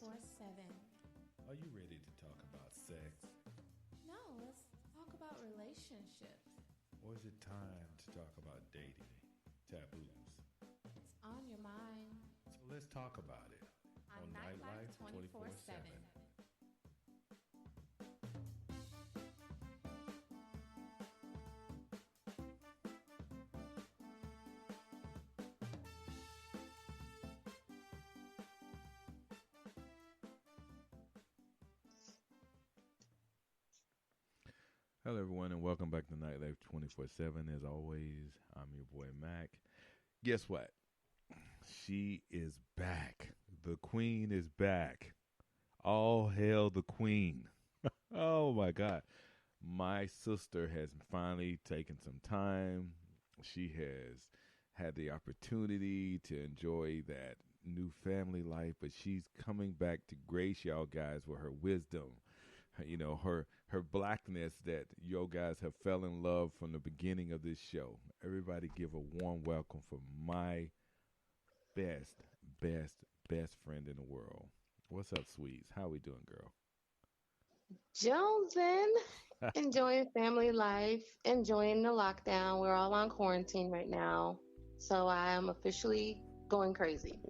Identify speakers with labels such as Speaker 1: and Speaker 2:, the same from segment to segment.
Speaker 1: 24/7.
Speaker 2: Are you ready to talk about sex?
Speaker 1: No, let's talk about relationships.
Speaker 2: Or is it time to talk about dating, taboos?
Speaker 1: It's on your mind.
Speaker 2: So let's talk about it
Speaker 1: On Nightlife 24/7.
Speaker 2: Hello, everyone, and welcome back to Nightlife 24/7. As always, I'm your boy, Mac. Guess what? She is back. The queen is back. All hail the queen. Oh, my God. My sister has finally taken some time. She has had the opportunity to enjoy that new family life, but she's coming back to grace y'all guys with her wisdom. You know, her blackness that you guys have fell in love from the beginning of this show. Everybody give a warm welcome for my best friend in the world. What's up, sweets? How we doing, girl?
Speaker 3: Jonesing, enjoying family life, enjoying the lockdown. We're all on quarantine right now, so I am officially going crazy.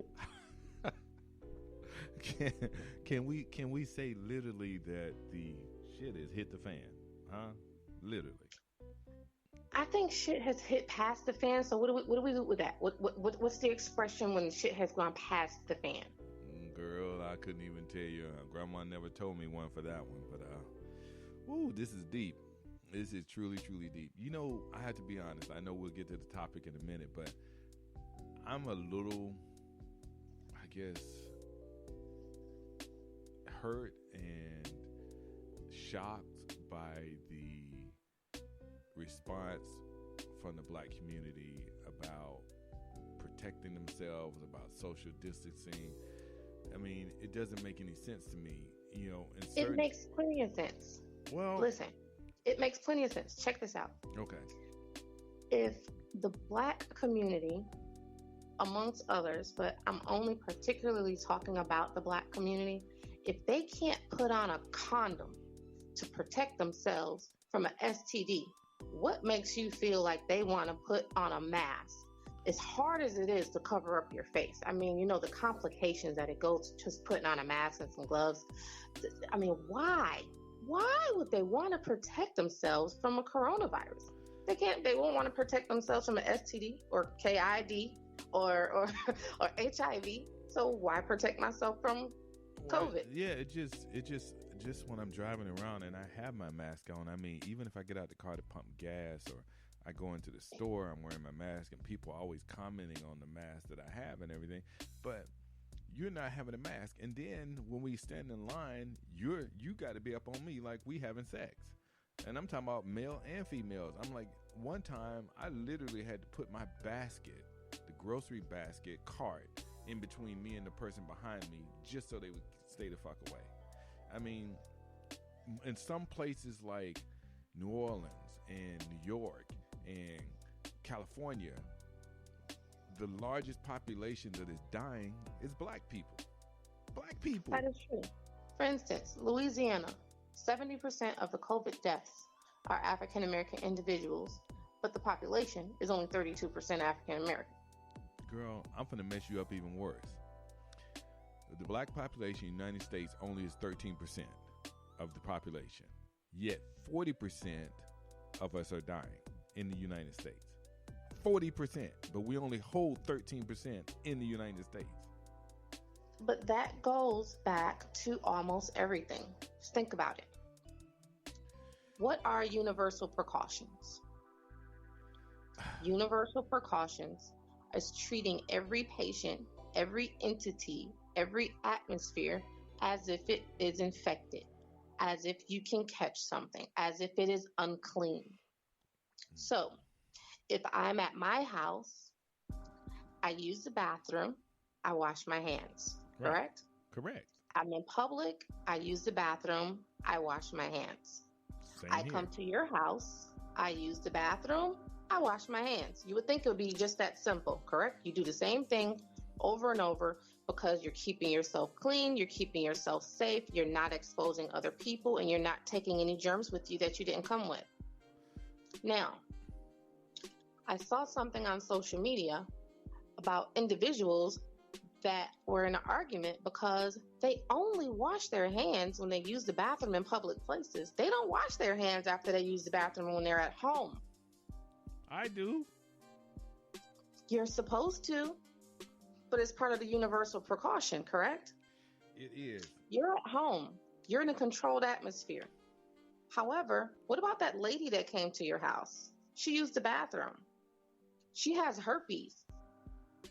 Speaker 2: Can we say literally that the shit has hit the fan? Huh? Literally.
Speaker 3: I think shit has hit past the fan. So what do we do with that? What's the expression when shit has gone past the fan?
Speaker 2: Girl, I couldn't even tell you. Grandma never told me one for that one. But ooh, this is deep. This is truly, truly deep. You know, I have to be honest. I know we'll get to the topic in a minute, but I'm a little, I guess, hurt and shocked by the response from the black community about protecting themselves, about social distancing. I mean, it doesn't make any sense to me, you know.
Speaker 3: It makes plenty of sense.
Speaker 2: Well,
Speaker 3: listen, it makes plenty of sense. Check this out.
Speaker 2: Okay.
Speaker 3: If the black community, amongst others, but I'm only particularly talking about the black community, if they can't put on a condom to protect themselves from an STD, what makes you feel like they want to put on a mask? As hard as it is to cover up your face, I mean, you know, the complications that it goes to just putting on a mask and some gloves. I mean, why? Why would they want to protect themselves from a coronavirus? They won't want to protect themselves from an STD or KID or HIV. So why protect myself from COVID?
Speaker 2: Yeah, it just when I'm driving around and I have my mask on, I mean, even if I get out the car to pump gas or I go into the store, I'm wearing my mask and people are always commenting on the mask that I have and everything, but you're not having a mask. And then when we stand in line, you got to be up on me like we having sex. And I'm talking about male and females. I'm like, one time I literally had to put my basket, the grocery basket cart, in between me and the person behind me just so they would stay the fuck away. I mean, in some places like New Orleans and New York and California, the largest population that is dying is black people. Black people.
Speaker 3: That is true. For instance, Louisiana, 70% of the COVID deaths are African American individuals, but the population is only 32% African American.
Speaker 2: Girl, I'm finna mess you up even worse. The black population in the United States only is 13% of the population. Yet 40% of us are dying in the United States. 40%, but we only hold 13% in the United States.
Speaker 3: But that goes back to almost everything. Just think about it. What are universal precautions? Universal precautions is treating every patient, every entity, every atmosphere as if it is infected, as if you can catch something, as if it is unclean. So, if I'm at my house, I use the bathroom, I wash my hands, correct?
Speaker 2: Correct.
Speaker 3: I'm in public, I use the bathroom, I wash my hands. I come to your house, I use the bathroom, I wash my hands. You would think it would be just that simple, correct? You do the same thing over and over, because you're keeping yourself clean, you're keeping yourself safe, you're not exposing other people, and you're not taking any germs with you that you didn't come with. Now, I saw something on social media about individuals that were in an argument because they only wash their hands when they use the bathroom in public places. They don't wash their hands after they use the bathroom when they're at home.
Speaker 2: I do.
Speaker 3: You're supposed to, but it's part of the universal precaution, correct?
Speaker 2: It is.
Speaker 3: You're at home. You're in a controlled atmosphere. However, what about that lady that came to your house? She used the bathroom. She has herpes.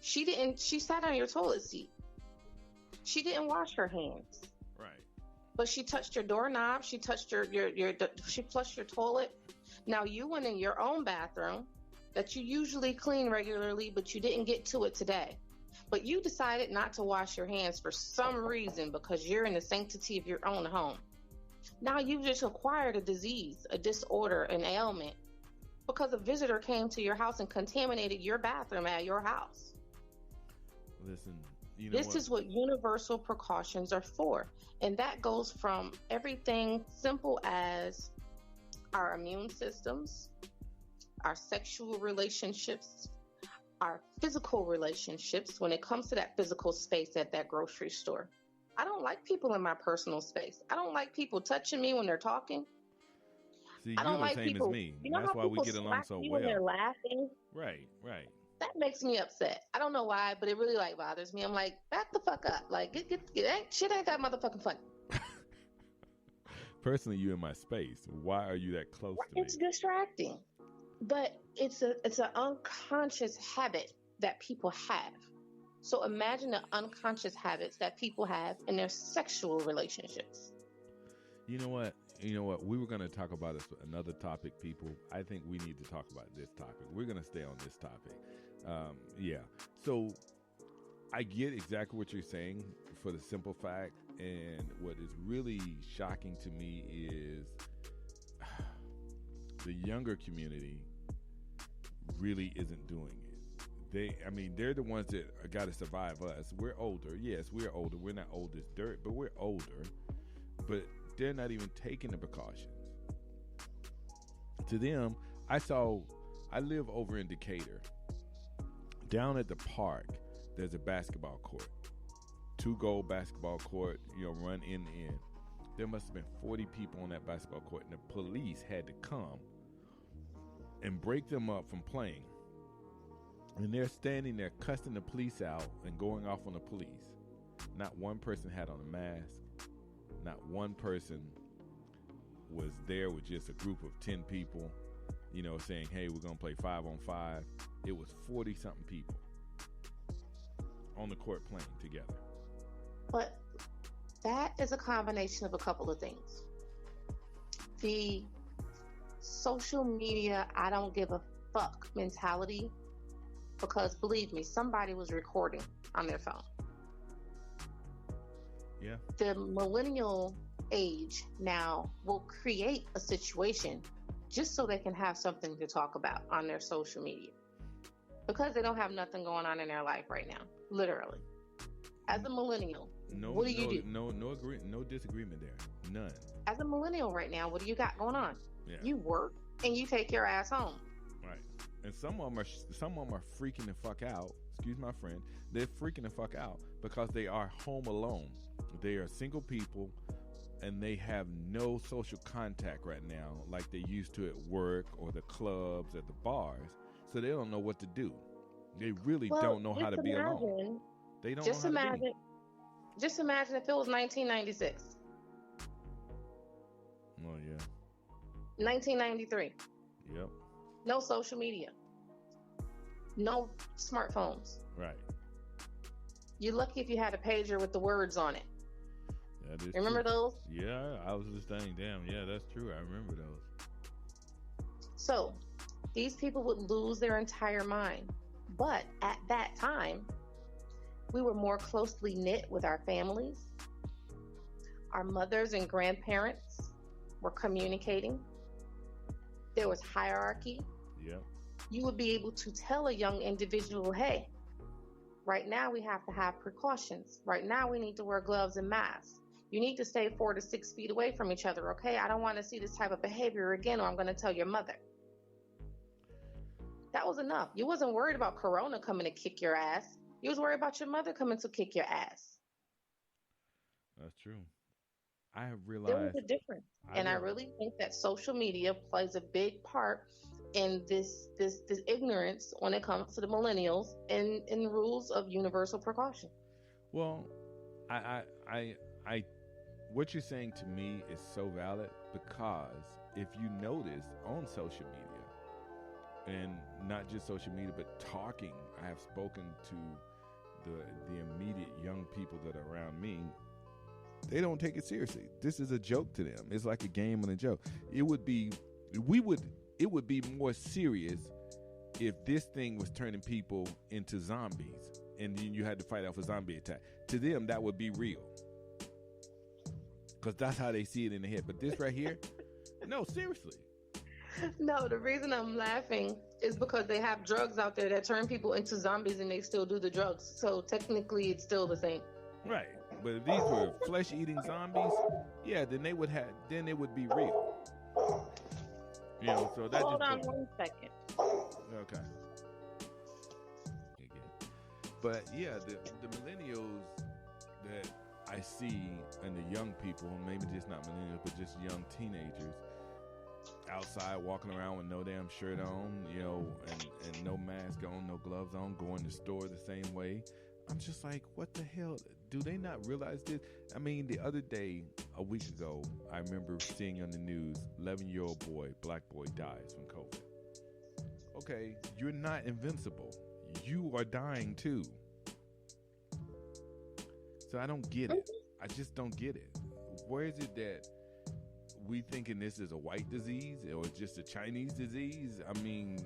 Speaker 3: She sat on your toilet seat. She didn't wash her hands.
Speaker 2: Right.
Speaker 3: But she touched your doorknob. She touched she flushed your toilet. Now you went in your own bathroom that you usually clean regularly, but you didn't get to it today. But you decided not to wash your hands for some reason because you're in the sanctity of your own home. Now you've just acquired a disease, a disorder, an ailment because a visitor came to your house and contaminated your bathroom at your house.
Speaker 2: Listen,
Speaker 3: this is what universal precautions are for. And that goes from everything simple as our immune systems, our sexual relationships, our physical relationships when it comes to that physical space at that grocery store. I don't like people in my personal space. I don't like people touching me when they're talking.
Speaker 2: See,
Speaker 3: I don't
Speaker 2: you're
Speaker 3: like
Speaker 2: the same
Speaker 3: people,
Speaker 2: as me.
Speaker 3: You know
Speaker 2: That's
Speaker 3: how
Speaker 2: why we
Speaker 3: people
Speaker 2: get along
Speaker 3: slap
Speaker 2: so
Speaker 3: you
Speaker 2: well.
Speaker 3: when they're laughing?
Speaker 2: Right.
Speaker 3: That makes me upset. I don't know why, but it really bothers me. I'm like, back the fuck up. Like, shit ain't that motherfucking funny.
Speaker 2: Personally, you in my space. Why are you that close to me?
Speaker 3: It's distracting, but it's an unconscious habit that people have. So imagine the unconscious habits that people have in their sexual relationships.
Speaker 2: You know what? We were going to talk about another topic, people. I think we need to talk about this topic. We're going to stay on this topic. Yeah. So I get exactly what you're saying for the simple fact. And what is really shocking to me is the younger community really isn't doing it. They're the ones that got to survive us. We're older. Yes, we're older. We're not old as dirt, but we're older. But they're not even taking the precautions. To them, I live over in Decatur. Down at the park, there's a basketball court. 2 goal basketball court, run in and in. There must have been 40 people on that basketball court, and the police had to come and break them up from playing. And they're standing there cussing the police out and going off on the police. Not one person had on a mask. Not one person was there with just a group of 10 people, saying, hey, we're going to play 5-on-5. It was 40-something people on the court playing together.
Speaker 3: But that is a combination of a couple of things. The social media, I don't give a fuck mentality, because believe me, somebody was recording on their phone.
Speaker 2: Yeah.
Speaker 3: The millennial age now will create a situation just so they can have something to talk about on their social media, because they don't have nothing going on in their life right now, literally. As a millennial, what do you do?
Speaker 2: No disagreement there. None.
Speaker 3: As a millennial right now, what do you got going on?
Speaker 2: Yeah.
Speaker 3: You work and you take your ass home.
Speaker 2: Right. And some of them are freaking the fuck out. Excuse my friend. They're freaking the fuck out because they are home alone. They are single people and they have no social contact right now like they used to at work or the clubs or the bars. So they don't know what to do. They really don't know how to be alone. They don't know how to be.
Speaker 3: Just imagine if it was 1996.
Speaker 2: Oh, yeah.
Speaker 3: 1993.
Speaker 2: Yep.
Speaker 3: No social media. No smartphones.
Speaker 2: Right.
Speaker 3: You're lucky if you had a pager with the words on it.
Speaker 2: That is
Speaker 3: Remember
Speaker 2: true.
Speaker 3: those?
Speaker 2: Yeah, I was just saying, damn, yeah, that's true. I remember those.
Speaker 3: So, these people would lose their entire mind. But at that time, we were more closely knit with our families. Our mothers and grandparents were communicating. There was hierarchy.
Speaker 2: Yep.
Speaker 3: You would be able to tell a young individual, hey, Right now, we have to have precautions. Right now, we need to wear gloves and masks. You need to stay 4 to 6 feet away from each other, okay? I don't want to see this type of behavior again, or I'm going to tell your mother. That was enough. You wasn't worried about Corona coming to kick your ass. You was worried about your mother coming to kick your ass.
Speaker 2: That's true. I have
Speaker 3: There was
Speaker 2: realized.
Speaker 3: a difference.
Speaker 2: I
Speaker 3: And I
Speaker 2: real-
Speaker 3: really think that social media plays a big part in this ignorance when it comes to the millennials and in rules of universal precaution.
Speaker 2: Well, I, what you're saying to me is so valid because if you notice on social media, and not just social media, but talking, I have spoken to the immediate young people that are around me. They don't take it seriously. This is a joke to them. It's like a game and a joke. It would be more serious if this thing was turning people into zombies and then you had to fight off a zombie attack. To them, that would be real. Because that's how they see it in their head. But this right here, no, seriously.
Speaker 3: No, the reason I'm laughing is because they have drugs out there that turn people into zombies and they still do the drugs. So technically, it's still the same.
Speaker 2: Right. But if these were flesh-eating zombies, yeah, then it would be real. You know, so that
Speaker 3: Hold
Speaker 2: just
Speaker 3: on 1 second.
Speaker 2: okay. But yeah, the millennials that I see and the young people, maybe just not millennials, but just young teenagers outside walking around with no damn shirt on, you know, and no mask on, no gloves on, going to the store the same way. I'm just like, what the hell? Do they not realize this? I mean, the other day, a week ago, I remember seeing on the news, 11-year-old boy, black boy, dies from COVID. Okay, you're not invincible. You are dying too. So I don't get it. I just don't get it. Where is it that we thinking this is a white disease or just a Chinese disease? I mean,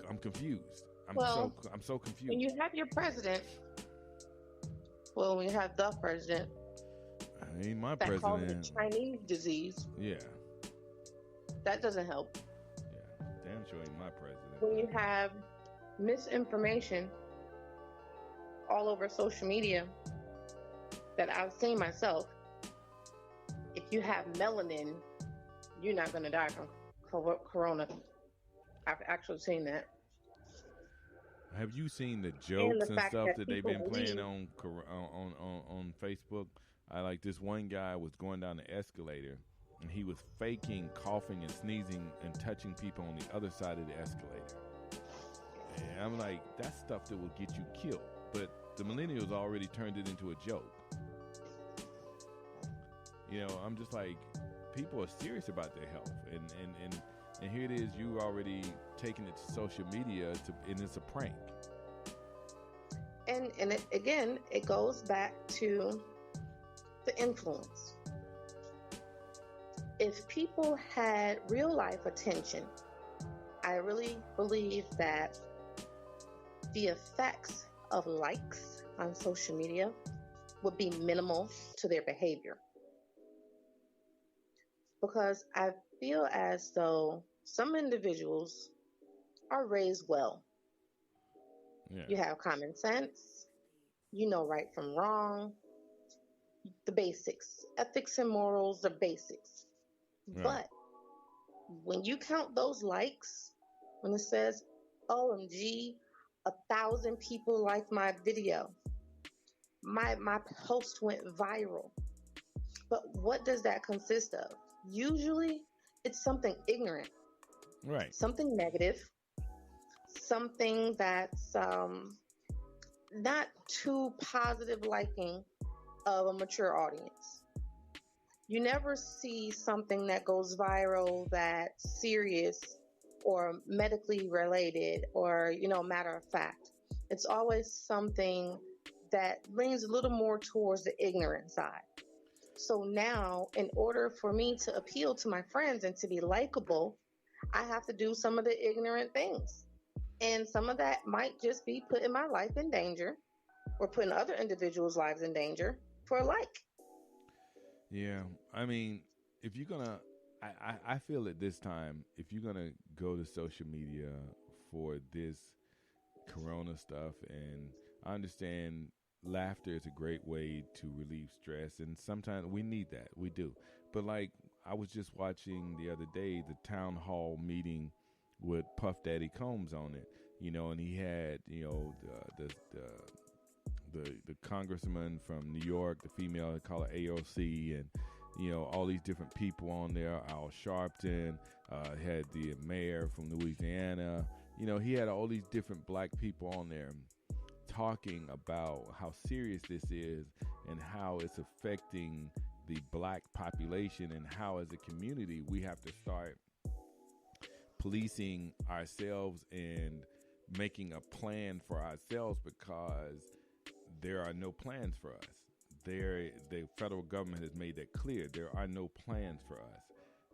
Speaker 2: I'm confused. I'm so confused.
Speaker 3: When you have your president, when you have the president,
Speaker 2: I ain't my
Speaker 3: that calls it
Speaker 2: president.
Speaker 3: Chinese disease,
Speaker 2: Yeah,
Speaker 3: that doesn't help.
Speaker 2: yeah. Damn sure ain't my president.
Speaker 3: When you have misinformation all over social media that I've seen myself, if you have melanin, you're not going to die from corona. I've actually seen that.
Speaker 2: Have you seen the jokes and
Speaker 3: fact
Speaker 2: stuff
Speaker 3: that
Speaker 2: that they've been
Speaker 3: people
Speaker 2: playing
Speaker 3: believe-
Speaker 2: on Facebook? I like this one guy was going down the escalator and he was faking coughing and sneezing and touching people on the other side of the escalator. And I'm like, that's stuff that will get you killed. But the millennials already turned it into a joke. You know, I'm just like, people are serious about their health, and here it is, you already taking it to social media and it's a prank.
Speaker 3: And it goes back to the influence. If people had real life attention, I really believe that the effects of likes on social media would be minimal to their behavior. Because I feel as though some individuals are raised well.
Speaker 2: Yeah.
Speaker 3: You have common sense, you know right from wrong, the basics. Ethics and morals are basics.
Speaker 2: Right.
Speaker 3: But when you count those likes, when it says, OMG, 1,000 people liked my video, my post went viral. But what does that consist of? Usually, it's something ignorant,
Speaker 2: Right.
Speaker 3: something negative, something that's not too positive liking of a mature audience. You never see something that goes viral that's serious or medically related or, matter of fact. It's always something that leans a little more towards the ignorant side. So now, in order for me to appeal to my friends and to be likable, I have to do some of the ignorant things. And some of that might just be putting my life in danger or putting other individuals' lives in danger for a like.
Speaker 2: Yeah. I mean, if you're going to, I feel at this time, if you're going to go to social media for this corona stuff, and I understand laughter is a great way to relieve stress, and sometimes we need that. We do. But like I was just watching the other day the town hall meeting with Puff Daddy Combs on it, and he had the congressman from New York, the female, they call it AOC, and all these different people on there. Al Sharpton had the mayor from Louisiana. He had all these different black people on there talking about how serious this is and how it's affecting the black population, and how as a community we have to start policing ourselves and making a plan for ourselves, because there are no plans for us. The federal government has made that clear. There are no plans for us.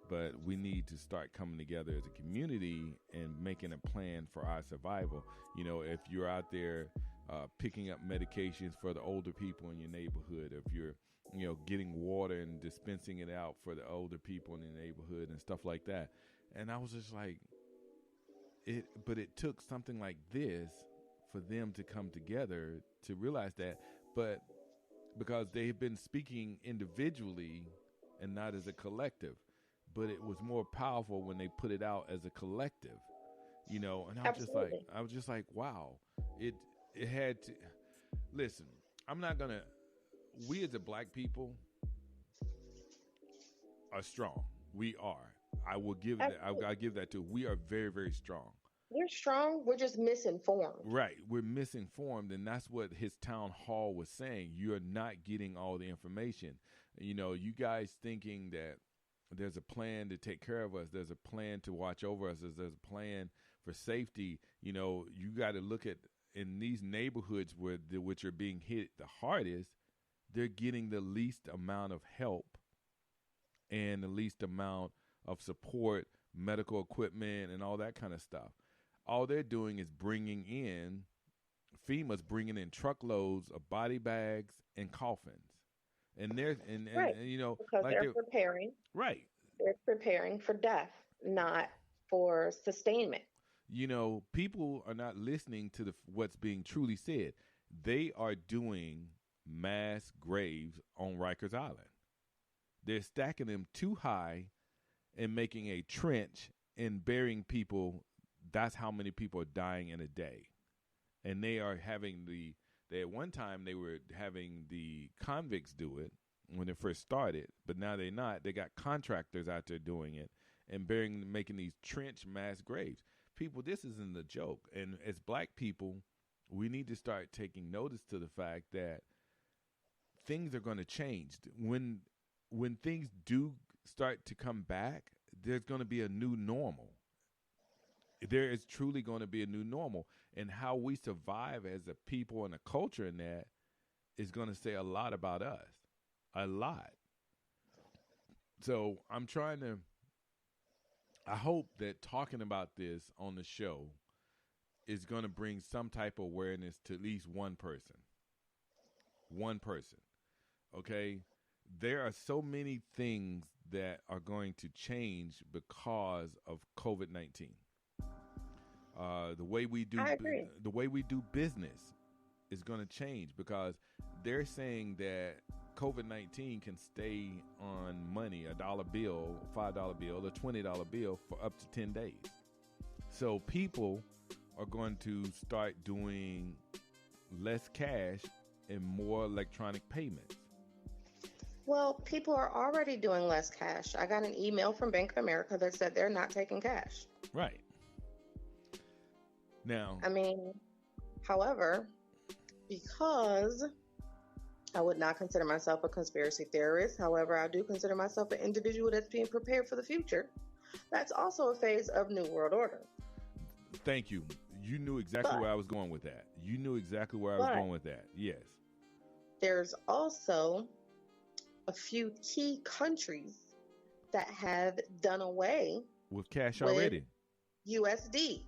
Speaker 2: But we need to start coming together as a community and making a plan for our survival. If you're out there picking up medications for the older people in your neighborhood, if you're getting water and dispensing it out for the older people in the neighborhood and stuff like that. And I was just like, but it took something like this for them to come together to realize that. But because they've been speaking individually and not as a collective, but it was more powerful when they put it out as a collective, and I was just like, wow, it had to. Listen, we as a black people are strong. We are. I will give that. I give that to. We are very, very strong.
Speaker 3: We're strong. We're just misinformed.
Speaker 2: Right. We're misinformed. And that's what his town hall was saying. You're not getting all the information. You guys thinking that there's a plan to take care of us. There's a plan to watch over us. There's a plan for safety. You got to look at in these neighborhoods which are being hit the hardest, they're getting the least amount of help and the least amount of support, medical equipment, and all that kind of stuff. All they're doing is FEMA's bringing in truckloads of body bags and coffins. And they're,
Speaker 3: right. Because
Speaker 2: like
Speaker 3: they're preparing.
Speaker 2: Right.
Speaker 3: They're preparing for death, not for sustainment.
Speaker 2: People are not listening to what's being truly said. They are doing mass graves on Rikers Island. They're stacking them too high and making a trench and burying people. That's how many people are dying in a day. And they are having at one time they were having the convicts do it when it first started, but now they're not. They got contractors out there doing it and making these trench mass graves. People, this isn't a joke. And as black people, we need to start taking notice to the fact that things are going to change. When things do start to come back, there's going to be a new normal. There is truly going to be a new normal. And how we survive as a people and a culture in that is going to say a lot about us. A lot. So I hope that talking about this on the show is going to bring some type of awareness to at least one person. One person. Okay? There are so many things that are going to change because of COVID-19. The way we do business is going to change because they're saying that COVID-19 can stay on money, $1 bill, $5 bill, a $20 bill for up to 10 days. So people are going to start doing less cash and more electronic payments.
Speaker 3: Well, people are already doing less cash. I got an email from Bank of America that said they're not taking cash.
Speaker 2: Right. Now,
Speaker 3: however, because I would not consider myself a conspiracy theorist, however, I do consider myself an individual that's being prepared for the future. That's also a phase of New World Order.
Speaker 2: Thank you. You knew exactly where I was going with that. Yes.
Speaker 3: There's also a few key countries that have done away
Speaker 2: with cash already.
Speaker 3: USD.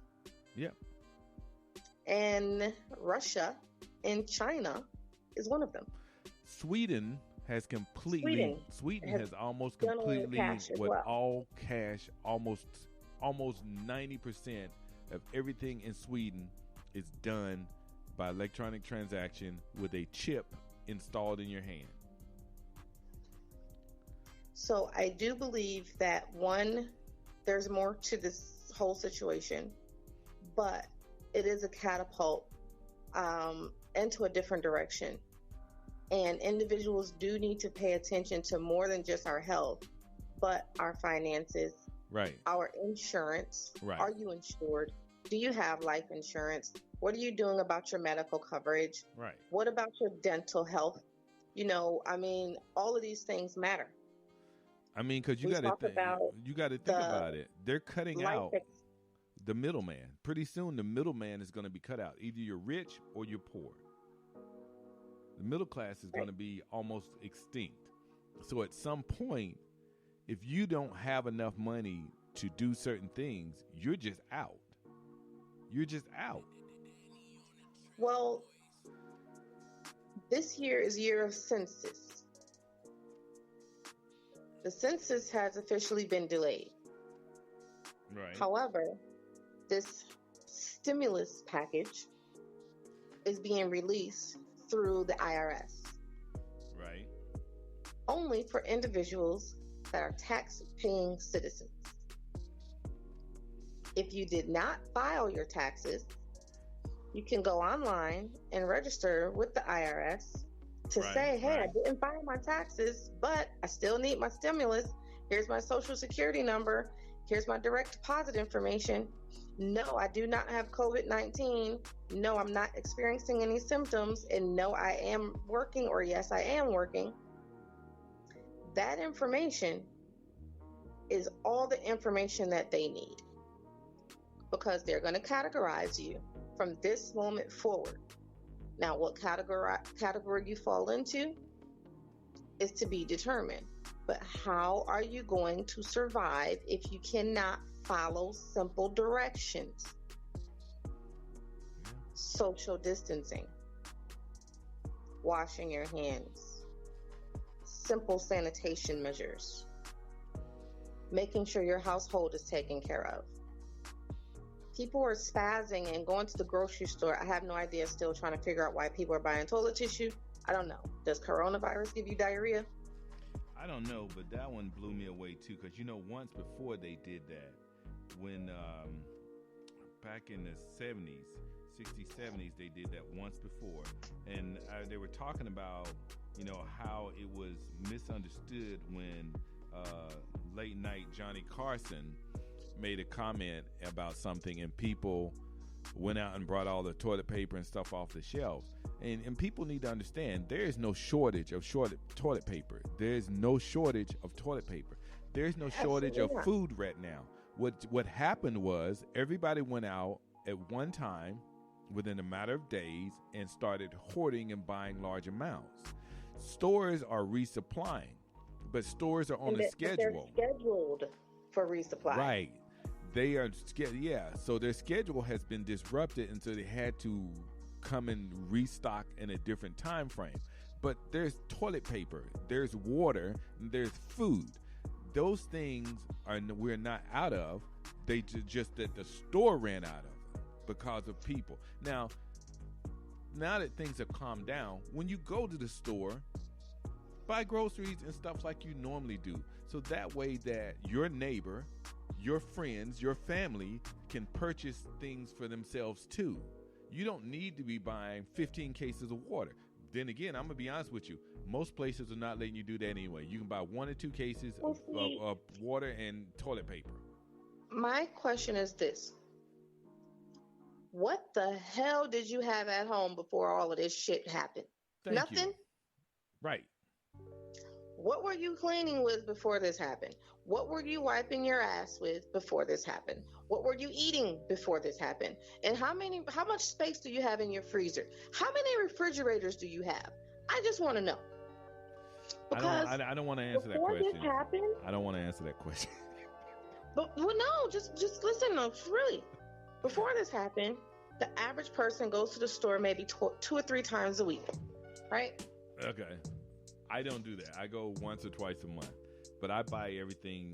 Speaker 2: Yep.
Speaker 3: And Russia and China is one of them.
Speaker 2: Sweden has almost completely all cash, almost 90% of everything in Sweden is done by electronic transaction with a chip installed in your hand.
Speaker 3: So I do believe that one, there's more to this whole situation, but it is a catapult into a different direction. And individuals do need to pay attention to more than just our health, but our finances,
Speaker 2: right?
Speaker 3: Our insurance.
Speaker 2: Right.
Speaker 3: Are you insured? Do you have life insurance? What are you doing about your medical coverage?
Speaker 2: Right.
Speaker 3: What about your dental health? You know, I mean, all of these things matter.
Speaker 2: I mean, because you got to think about it. They're cutting out the middleman. Pretty soon, the middleman is going to be cut out. Either you're rich or you're poor. The middle class is going to be almost extinct. So at some point, if you don't have enough money to do certain things, you're just out. You're just out.
Speaker 3: Well, this year is year of census. The census has officially been delayed.
Speaker 2: Right.
Speaker 3: However, this stimulus package is being released through the IRS.
Speaker 2: Right.
Speaker 3: Only for individuals that are tax-paying citizens. If you did not file your taxes, you can go online and register with the IRS to say, hey, I didn't file my taxes, but I still need my stimulus. Here's my social security number. Here's my direct deposit information. No, I do not have COVID-19. No, I'm not experiencing any symptoms. And no, I am working, or yes, I am working. That information is all the information that they need, because they're going to categorize you from this moment forward. Now, what category you fall into is to be determined. But how are you going to survive if you cannot follow simple directions? Social distancing, washing your hands, simple sanitation measures, making sure your household is taken care of. People are spazzing and going to the grocery store. I have no idea, still trying to figure out why people are buying toilet tissue. I don't know. Does coronavirus give you diarrhea?
Speaker 2: I don't know, but that one blew me away too, because once before they did that, when back in the 60s, 70s, they did that once before, and they were talking about how it was misunderstood when late night Johnny Carson made a comment about something, and people went out and brought all the toilet paper and stuff off the shelves. And people need to understand, there is no shortage of toilet paper. There's no shortage of toilet paper. There's no shortage of food right now. What happened was, everybody went out at one time within a matter of days and started hoarding and buying large amounts. Stores are resupplying, but stores are on a schedule.
Speaker 3: They're scheduled for resupply.
Speaker 2: Right. They are, so their schedule has been disrupted, and so they had to come and restock in a different time frame. But there's toilet paper, there's water, and there's food. Those things we're not out of. They just that the store ran out of because of people. Now that things have calmed down, when you go to the store, buy groceries and stuff like you normally do, so that way that your neighbor, your friends, your family can purchase things for themselves too. You don't need to be buying 15 cases of water. Then again, I'm going to be honest with you. Most places are not letting you do that anyway. You can buy 1 or 2 cases of water and toilet paper.
Speaker 3: My question is this. What the hell did you have at home before all of this shit happened? Nothing?
Speaker 2: Right.
Speaker 3: What were you cleaning with before this happened? What were you wiping your ass with before this happened? What were you eating before this happened? And how much space do you have in your freezer? How many refrigerators do you have? I just want to know. Because
Speaker 2: I don't want to answer that question.
Speaker 3: Before this happened,
Speaker 2: I don't want to answer that question.
Speaker 3: But no, just listen. No, really. Before this happened, the average person goes to the store maybe 2 or 3 times a week, right?
Speaker 2: Okay. I don't do that. I go once or twice a month, but I buy everything.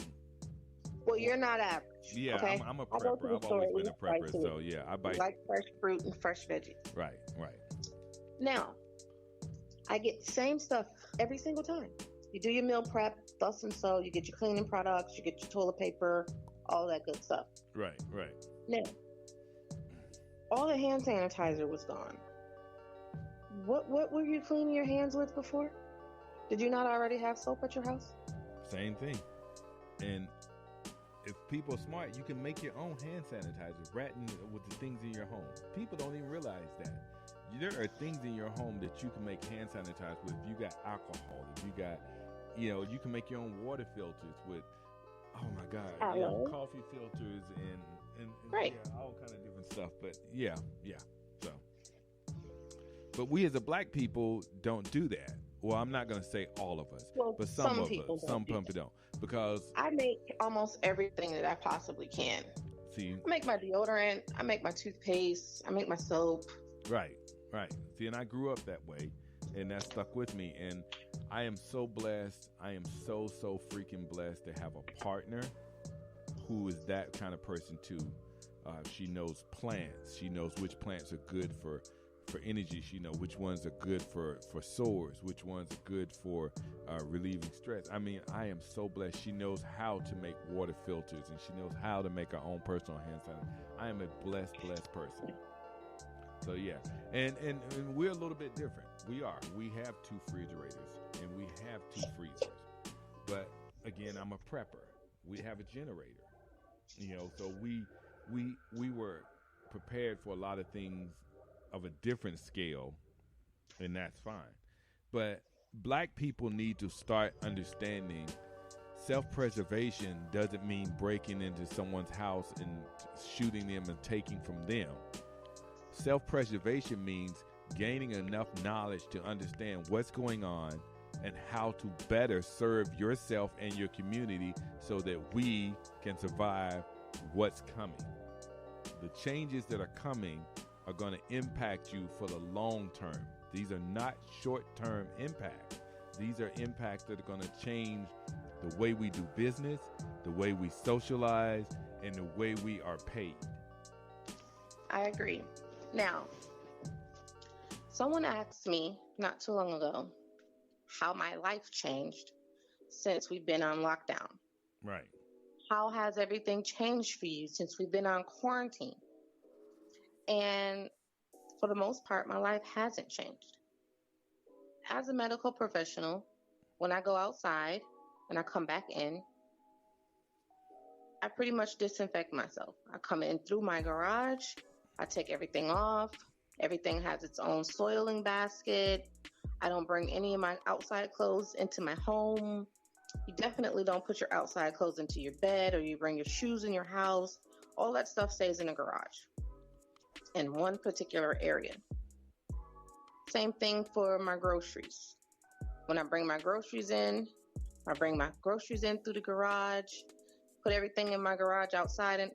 Speaker 3: Well, you're not average.
Speaker 2: Yeah,
Speaker 3: Okay,
Speaker 2: I'm a
Speaker 3: I go to
Speaker 2: prepper.
Speaker 3: the
Speaker 2: I've
Speaker 3: store
Speaker 2: always
Speaker 3: and
Speaker 2: been a
Speaker 3: eat right
Speaker 2: prepper,
Speaker 3: too.
Speaker 2: so yeah, I buy.
Speaker 3: Like fresh fruit and fresh veggies.
Speaker 2: Right, right,
Speaker 3: Now, I get the same stuff every single time. You do your meal prep, thus and so. You get your cleaning products, you get your toilet paper, all that good stuff.
Speaker 2: right, right.
Speaker 3: Now, all the hand sanitizer was gone. What were you cleaning your hands with before? Did you not already have soap at your house?
Speaker 2: Same thing. And if people are smart, you can make your own hand sanitizer, ratting with the things in your home. People don't even realize that. There are things in your home that you can make hand sanitizer with. If you got alcohol, if you got, you can make your own water filters with, oh my God, coffee filters and
Speaker 3: right.
Speaker 2: yeah, all kind of different stuff. But yeah. So, but we as a black people don't do that. Well, I'm not going to say all of us, but some of us, some people don't, because
Speaker 3: I make almost everything that I possibly can.
Speaker 2: See,
Speaker 3: I make my deodorant, I make my toothpaste, I make my soap.
Speaker 2: Right. See, and I grew up that way, and that stuck with me. And I am so blessed. I am so freaking blessed to have a partner who is that kind of person too. She knows plants. She knows which plants are good for energy. She knows which ones are good for sores, which ones are good for relieving stress. I mean, I am so blessed. She knows how to make water filters, and she knows how to make her own personal hand sanitizer. I am a blessed person. So yeah, and we're a little bit different. We have 2 refrigerators and we have 2 freezers. But again, I'm a prepper. We have a generator. So we were prepared for a lot of things of a different scale, and that's fine. But black people need to start understanding self-preservation doesn't mean breaking into someone's house and shooting them and taking from them. Self-preservation means gaining enough knowledge to understand what's going on and how to better serve yourself and your community so that we can survive what's coming. The changes that are coming are going to impact you for the long term. These are not short-term impacts. These are impacts that are going to change the way we do business, the way we socialize, and the way we are paid.
Speaker 3: I agree. Now, someone asked me not too long ago how my life changed since we've been on lockdown.
Speaker 2: Right.
Speaker 3: How has everything changed for you since we've been on quarantine? And for the most part, my life hasn't changed. As a medical professional, when I go outside and I come back in, I pretty much disinfect myself. I come in through my garage. I take everything off. Everything has its own soiling basket. I don't bring any of my outside clothes into my home. You definitely don't put your outside clothes into your bed, or you bring your shoes in your house. All that stuff stays in the garage in one particular area. Same thing for my groceries. When I bring my groceries in, I bring my groceries in through the garage, put everything in my garage outside.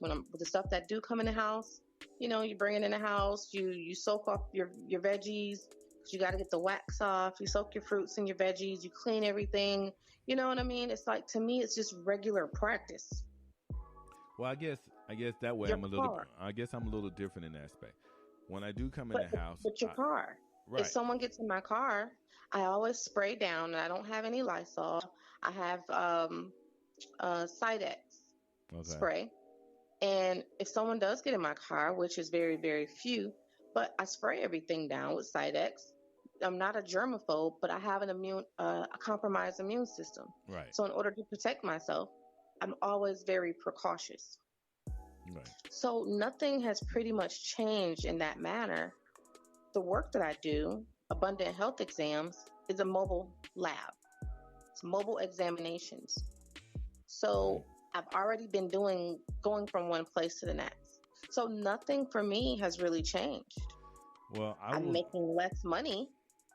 Speaker 3: With the stuff that do come in the house, you bring it in the house, you soak off your veggies, because you got to get the wax off. You soak your fruits and your veggies, you clean everything. You know what I mean? It's like, to me, it's just regular practice.
Speaker 2: Well, I guess that way I'm a little different in that aspect. When I do come in the house,
Speaker 3: but your car,
Speaker 2: right.
Speaker 3: If someone gets in my car, I always spray down, and I don't have any Lysol. I have Cidex spray. And if someone does get in my car, which is very, very few, but I spray everything down with Cidex. I'm not a germaphobe, but I have a compromised immune system.
Speaker 2: Right.
Speaker 3: So in order to protect myself, I'm always very precautious.
Speaker 2: Right.
Speaker 3: So nothing has pretty much changed in that manner. The work that I do, Abundant Health Exams, is a mobile lab. It's mobile examinations. So I've already been going from one place to the next. So nothing for me has really changed.
Speaker 2: Well,
Speaker 3: I'm making less money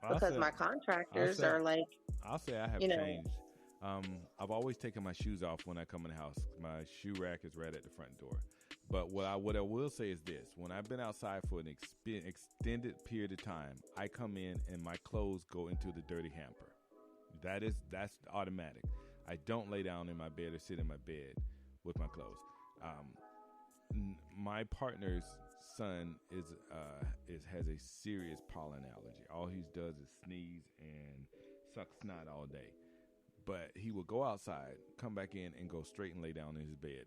Speaker 3: because my contractors are like...
Speaker 2: I'll say I have changed. I've always taken my shoes off when I come in the house. My shoe rack is right at the front door. But what I will say is this. When I've been outside for an extended period of time, I come in and my clothes go into the dirty hamper. That's automatic. I don't lay down in my bed or sit in my bed. with my clothes. My partner's son has a serious pollen allergy. All he does is sneeze and suck snot all day. But he will go outside, come back in, and go straight and lay down in his bed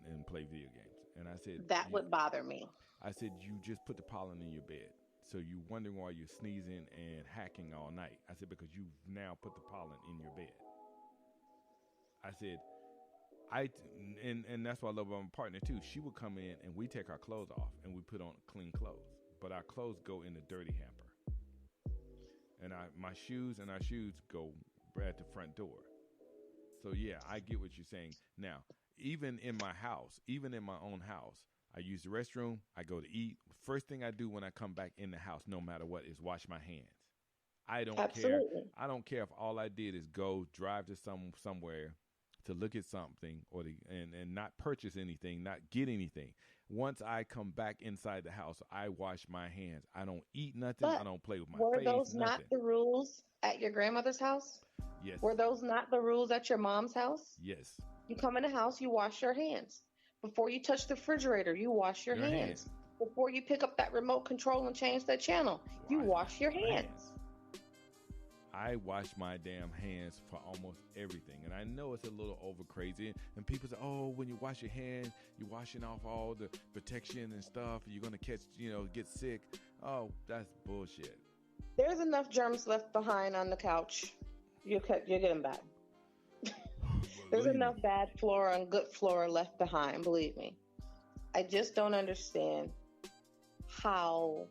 Speaker 2: and play video games. And I said
Speaker 3: that would bother me.
Speaker 2: I said, you just put the pollen in your bed. So you wondering why you're sneezing and hacking all night. I said, because you've now put the pollen in your bed. I said, and that's why I love my partner too. She would come in and we take our clothes off and we put on clean clothes. But our clothes go in the dirty hamper. And my shoes and our shoes go at the front door. So yeah, I get what you're saying. Now, even in my house, even in my own house, I use the restroom, I go to eat. First thing I do when I come back in the house, no matter what, is wash my hands. I don't care. I don't care if all I did is go drive to somewhere to look at something or and not purchase anything, not get anything. Once I come back inside the house, I wash my hands. I don't eat nothing.
Speaker 3: But
Speaker 2: I don't play with my
Speaker 3: were
Speaker 2: face.
Speaker 3: Those
Speaker 2: nothing.
Speaker 3: Not the rules at your grandmother's house?
Speaker 2: Yes.
Speaker 3: Were those not the rules at your mom's house?
Speaker 2: Yes.
Speaker 3: You come in the house, you wash your hands. Before you touch the refrigerator, you wash your hands. Before you pick up that remote control and change that channel, you wash your hands.
Speaker 2: I wash my damn hands for almost everything. And I know it's a little over crazy. And people say, oh, when you wash your hands, you're washing off all the protection and stuff. You're going to catch, get sick. Oh, that's bullshit.
Speaker 3: There's enough germs left behind on the couch. You're getting back. There's enough bad flora and good flora left behind, believe me. I just don't understand how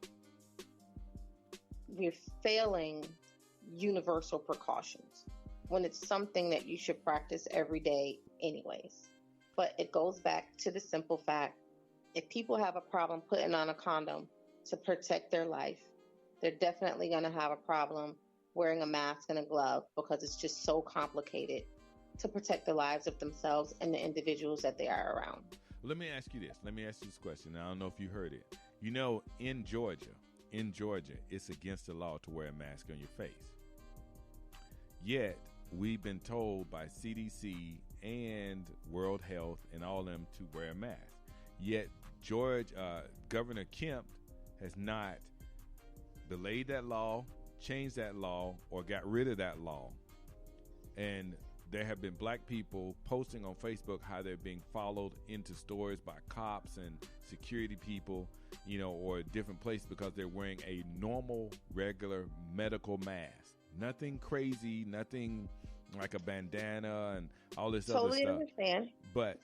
Speaker 3: we're failing universal precautions when it's something that you should practice every day anyways. But it goes back to the simple fact, if people have a problem putting on a condom to protect their life, they're definitely going to have a problem wearing a mask and a glove because it's just so complicated to protect the lives of themselves and the individuals that they are around.
Speaker 2: Let me ask you this. Let me ask you this question. I don't know if you heard it. In Georgia, it's against the law to wear a mask on your face. Yet, we've been told by CDC and World Health and all of them to wear a mask. Yet, Governor Kemp has not delayed that law, changed that law, or got rid of that law. And there have been black people posting on Facebook how they're being followed into stores by cops and security people, or different places because they're wearing a normal, regular medical mask. Nothing crazy, nothing like a bandana and all this other stuff.
Speaker 3: Totally understand.
Speaker 2: But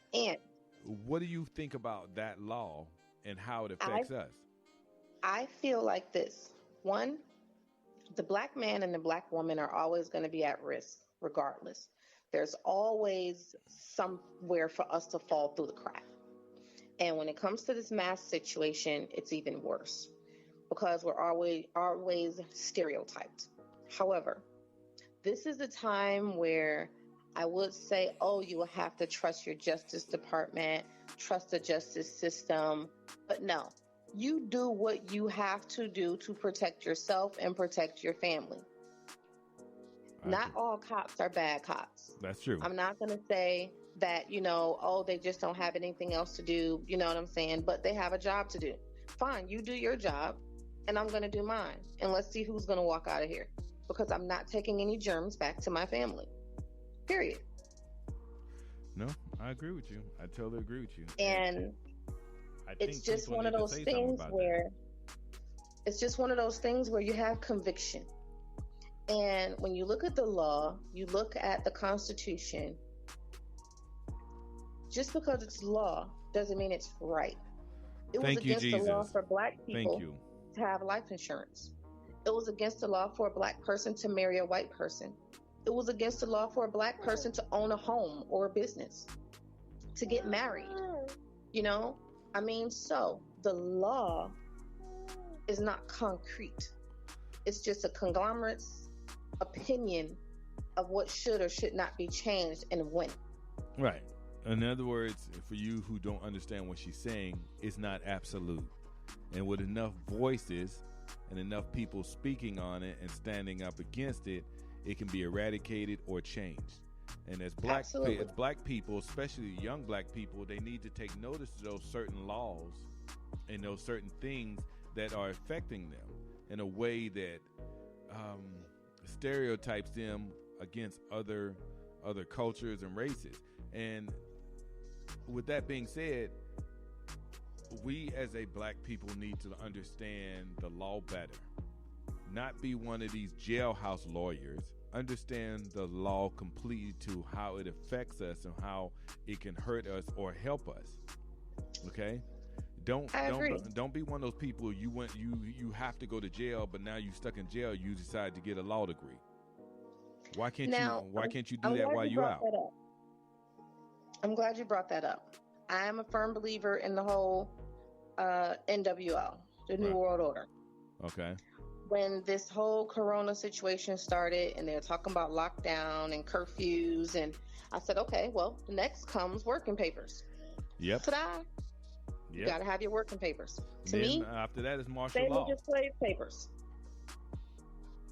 Speaker 2: what do you think about that law and how it affects us?
Speaker 3: I feel like this. One, the black man and the black woman are always going to be at risk regardless. There's always somewhere for us to fall through the crack. And when it comes to this mask situation, it's even worse because we're always stereotyped. However, this is a time where I would say, you will have to trust your Justice Department, trust the justice system. But no, you do what you have to do to protect yourself and protect your family. Not all cops are bad cops.
Speaker 2: That's true.
Speaker 3: I'm not going to say that, they just don't have anything else to do. You know what I'm saying? But they have a job to do. Fine, you do your job and I'm going to do mine. And let's see who's going to walk out of here because I'm not taking any germs back to my family. Period.
Speaker 2: No, I agree with you. I totally agree with you.
Speaker 3: And it's just one of those things where you have conviction. And when you look at the law, you look at the Constitution, just because it's law doesn't mean it's right. It was against the law for black people to have life insurance. It was against the law for a black person to marry a white person. It was against the law for a black person to own a home or a business, to get married. So the law is not concrete. It's just a conglomerate's opinion of what should or should not be changed and when.
Speaker 2: Right. In other words, for you who don't understand what she's saying, it's not absolute. And with enough voices and enough people speaking on it and standing up against it, it can be eradicated or changed. And as
Speaker 3: Absolutely.
Speaker 2: black people, especially young black people, they need to take notice of those certain laws and those certain things that are affecting them in a way that stereotypes them against other cultures and races. And with that being said, we as a black people need to understand the law better. Not be one of these jailhouse lawyers. Understand the law completely to how it affects us and how it can hurt us or help us. Okay? Don't be one of those people you have to go to jail, but now you stuck in jail, you decide to get a law degree. Why can't you do that while you're out?
Speaker 3: I'm glad you brought that up. I am a firm believer in the whole NWO, the New World Order.
Speaker 2: Okay.
Speaker 3: When this whole corona situation started and they were talking about lockdown and curfews, and I said, okay, well, next comes working papers.
Speaker 2: Yep.
Speaker 3: Ta-da! You got to have your working papers. To me,
Speaker 2: after that is martial law.
Speaker 3: Legislative papers.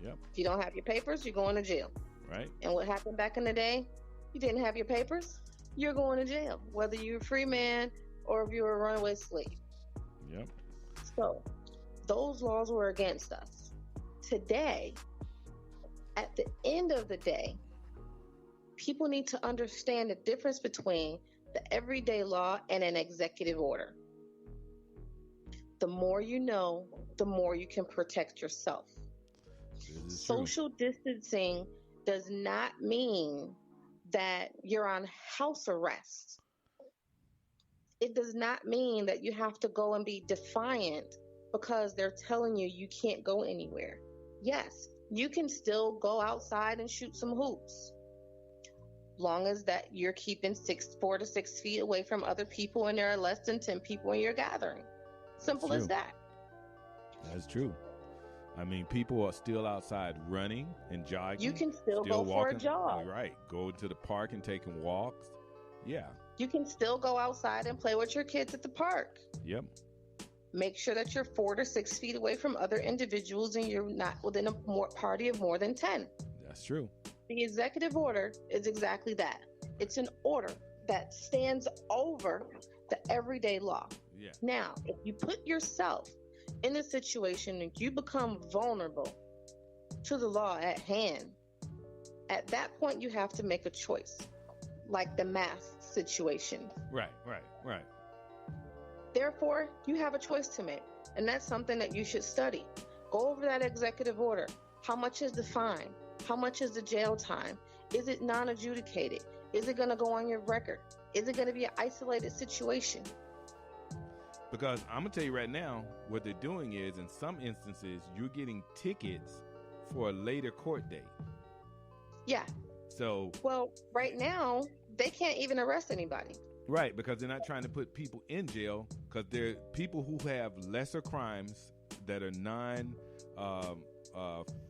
Speaker 2: Yep.
Speaker 3: If you don't have your papers, you're going to jail.
Speaker 2: Right.
Speaker 3: And what happened back in the day? You didn't have your papers, you're going to jail, whether you're a free man or if you're a runaway slave.
Speaker 2: Yep.
Speaker 3: So those laws were against us. Today, at the end of the day, people need to understand the difference between the everyday law and an executive order. The more you know, the more you can protect yourself. Social distancing does not mean that you're on house arrest. It does not mean that you have to go and be defiant because they're telling you you can't go anywhere. Yes, you can still go outside and shoot some hoops, long as that you're keeping 4 to 6 feet away from other people and there are less than 10 people in your gathering. Simple as that.
Speaker 2: That's true. I mean, people are still outside running and jogging.
Speaker 3: You can still go for a jog.
Speaker 2: Right. Go to the park and taking walks. Yeah.
Speaker 3: You can still go outside and play with your kids at the park.
Speaker 2: Yep.
Speaker 3: Make sure that you're 4 to 6 feet away from other individuals and you're not within a party of more than 10.
Speaker 2: That's true.
Speaker 3: The executive order is exactly that. It's an order that stands over the everyday law.
Speaker 2: Yeah.
Speaker 3: Now, if you put yourself in a situation and you become vulnerable to the law at hand, at that point you have to make a choice, like the mask situation.
Speaker 2: Right.
Speaker 3: Therefore, you have a choice to make, and that's something that you should study. Go over that executive order. How much is the fine? How much is the jail time? Is it non-adjudicated? Is it going to go on your record? Is it going to be an isolated situation?
Speaker 2: Because I'm going to tell you right now, what they're doing is, in some instances, you're getting tickets for a later court date.
Speaker 3: Yeah.
Speaker 2: So.
Speaker 3: Well, right now, they can't even arrest anybody.
Speaker 2: Right, because they're not trying to put people in jail, because they're people who have lesser crimes that are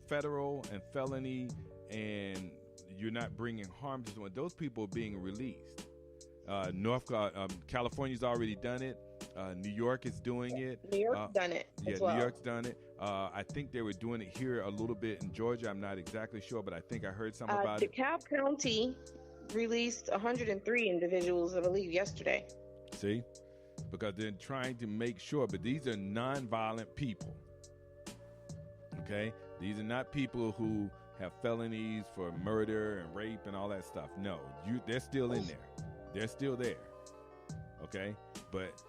Speaker 2: federal and felony, and you're not bringing harm to someone. Those people are being released. California's already done it. New York is doing it.
Speaker 3: New York's done it.
Speaker 2: Yeah, New York's done it. I think they were doing it here a little bit in Georgia. I'm not exactly sure, but I think I heard something about it.
Speaker 3: DeKalb County released 103 individuals, I believe, yesterday.
Speaker 2: See? Because they're trying to make sure, but these are non-violent people. Okay? These are not people who have felonies for murder and rape and all that stuff. No, they're still in there. They're still there. Okay? But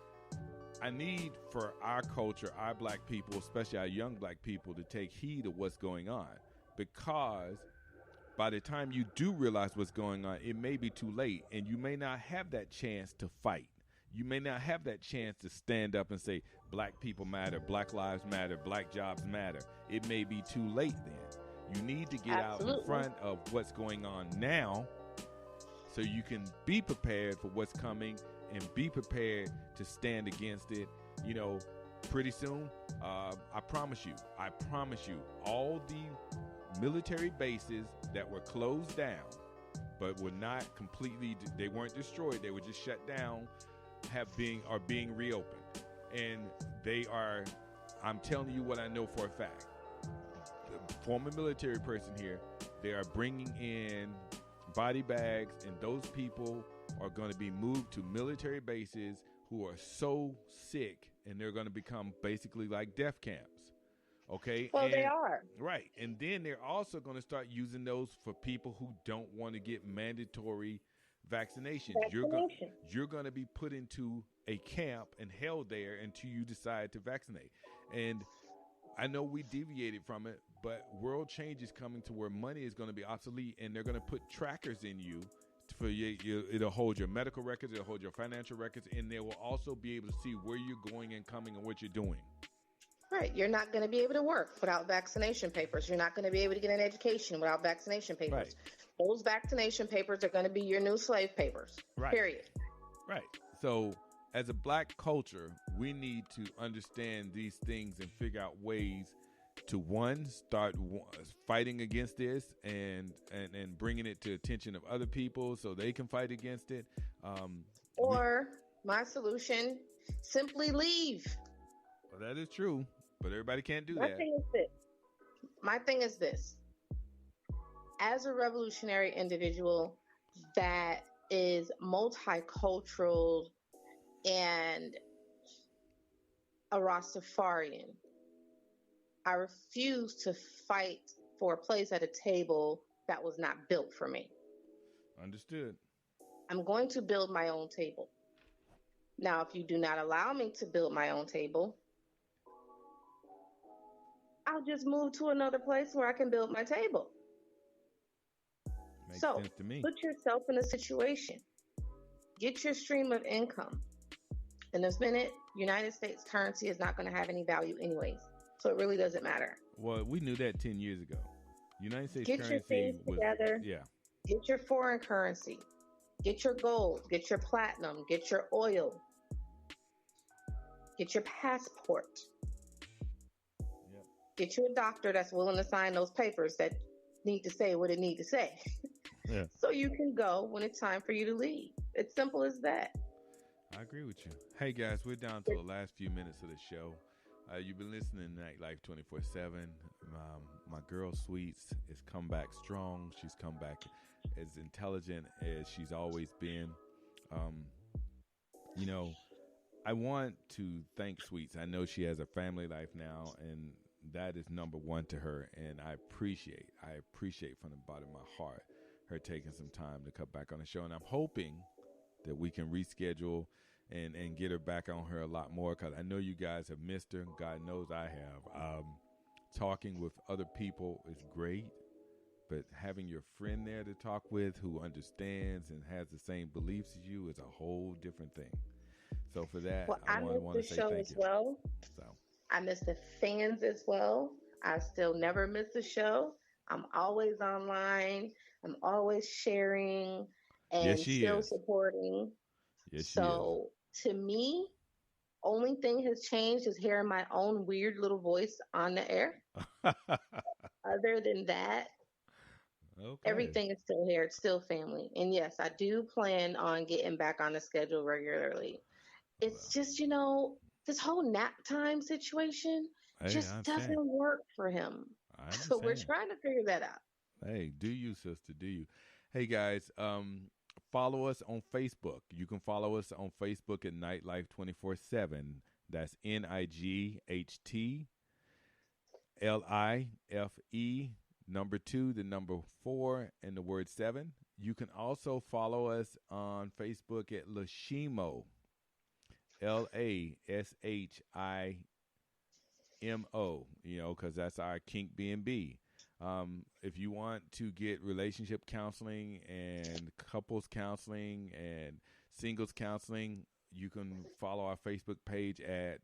Speaker 2: I need for our culture, our black people, especially our young black people, to take heed of what's going on. Because by the time you do realize what's going on, it may be too late, and you may not have that chance to fight. You may not have that chance to stand up and say, black people matter, black lives matter, black jobs matter. It may be too late then. You need to get out in front of what's going on now so you can be prepared for what's coming and be prepared to stand against it. You know, pretty soon, I promise you, all the military bases that were closed down but were not completely, they weren't destroyed, they were just shut down, are being reopened. And they are, I'm telling you what I know for a fact. The former military person here, they are bringing in body bags, and those people are going to be moved to military bases who are so sick, and they're going to become basically like death camps. Okay.
Speaker 3: Well, they are.
Speaker 2: Right. And then they're also going to start using those for people who don't want to get mandatory vaccinations. You're going to be put into a camp and held there until you decide to vaccinate. And I know we deviated from it, but world change is coming to where money is going to be obsolete, and they're going to put trackers in you for it'll hold your medical records, it'll hold your financial records, and they will also be able to see where you're going and coming and what you're doing.
Speaker 3: Right. You're not going to be able to work without vaccination papers. You're not going to be able to get an education without vaccination papers.
Speaker 2: Right.
Speaker 3: Those vaccination papers are going to be your new slave papers.
Speaker 2: Right.
Speaker 3: Period.
Speaker 2: Right. So as a black culture, we need to understand these things and figure out ways to, one, start fighting against this and bringing it to attention of other people so they can fight against it.
Speaker 3: Or my solution, simply leave.
Speaker 2: Well, that is true. But everybody can't do
Speaker 3: My
Speaker 2: that.
Speaker 3: My thing is this. As a revolutionary individual that is multicultural and a Rastafarian, I refuse to fight for a place at a table that was not built for me.
Speaker 2: Understood.
Speaker 3: I'm going to build my own table. Now, if you do not allow me to build my own table, I'll just move to another place where I can build my table.
Speaker 2: Makes
Speaker 3: So,
Speaker 2: sense to me.
Speaker 3: put yourself in a situation. Get your stream of income. In this minute, United States currency is not going to have any value anyways. So it really doesn't matter.
Speaker 2: Well, we knew that 10 years ago. United States
Speaker 3: Get your
Speaker 2: currency
Speaker 3: things
Speaker 2: was
Speaker 3: together.
Speaker 2: yeah.
Speaker 3: Get your foreign currency. Get your gold. Get your platinum. Get your oil. Get your passport.
Speaker 2: Yep.
Speaker 3: Get you a doctor that's willing to sign those papers that need to say what it need to say.
Speaker 2: Yeah.
Speaker 3: So you can go when it's time for you to leave. It's simple as that.
Speaker 2: I agree with you. Hey guys, we're down to the last few minutes of the show. You've been listening to Nightlife 24/7. My girl Sweets has come back strong. She's come back as intelligent as she's always been. I want to thank Sweets. I know she has a family life now, and that is number one to her. And I appreciate from the bottom of my heart her taking some time to come back on the show. And I'm hoping that we can reschedule and get her back on her a lot more, because I know you guys have missed her. God knows I have. Talking with other people is great, but having your friend there to talk with who understands and has the same beliefs as you is a whole different thing. So for that,
Speaker 3: Well,
Speaker 2: I
Speaker 3: miss
Speaker 2: want
Speaker 3: the
Speaker 2: to say
Speaker 3: show
Speaker 2: thank
Speaker 3: as
Speaker 2: you.
Speaker 3: well.
Speaker 2: So
Speaker 3: I miss the fans as well. I still never miss the show. I'm always online. I'm always sharing and
Speaker 2: Yes, she
Speaker 3: still
Speaker 2: is.
Speaker 3: supporting.
Speaker 2: yes, she
Speaker 3: So to me, only thing has changed is hearing my own weird little voice on the air.
Speaker 2: is.
Speaker 3: Other than that,
Speaker 2: Okay.
Speaker 3: everything is still here. It's still family. And yes, I do plan on getting back on the schedule regularly. It's just, this whole nap time situation
Speaker 2: Hey,
Speaker 3: just
Speaker 2: I understand.
Speaker 3: doesn't work for him.
Speaker 2: I
Speaker 3: So we're
Speaker 2: understand.
Speaker 3: trying to figure that out.
Speaker 2: Hey, do you, sister? Do you? Hey, guys, follow us on Facebook. You can follow us on Facebook at Nightlife 24/7. That's NIGHT LIFE 2 4 and the word 7. You can also follow us on Facebook at Lashimo, LASHIMO, because that's our Kink B&B. If you want to get relationship counseling and couples counseling and singles counseling, you can follow our Facebook page at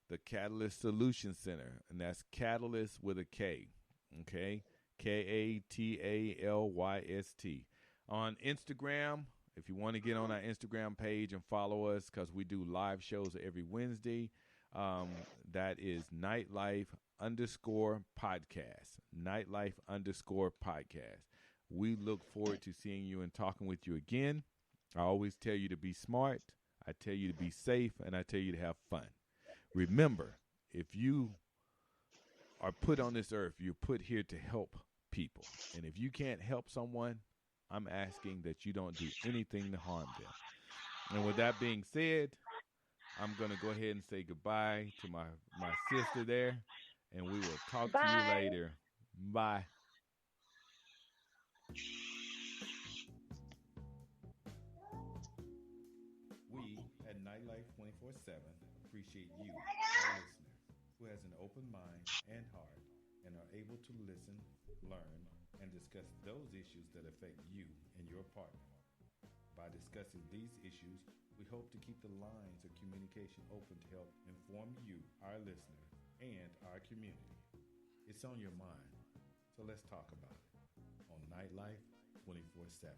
Speaker 2: the Catalyst Solution Center, and that's Catalyst with a K, okay? KATALYST. On Instagram, if you want to get on our Instagram page and follow us, because we do live shows every Wednesday, that is Nightlife_podcast. Nightlife_podcast. We look forward to seeing you and talking with you again. I always tell you to be smart. I tell you to be safe, and I tell you to have fun. Remember, if you are put on this earth, you're put here to help people. And if you can't help someone, I'm asking that you don't do anything to harm them. And with that being said, I'm going to go ahead and say goodbye to my sister there, and we will talk to you
Speaker 3: Bye.
Speaker 2: later. Bye. We at Nightlife 24/7 appreciate you, our listener, who has an open mind and heart and are able to listen, learn, and discuss those issues that affect you and your partner. By discussing these issues, we hope to keep the lines of communication open to help inform you, our listener, and our community. It's on your mind, so let's talk about it on Nightlife 24/7.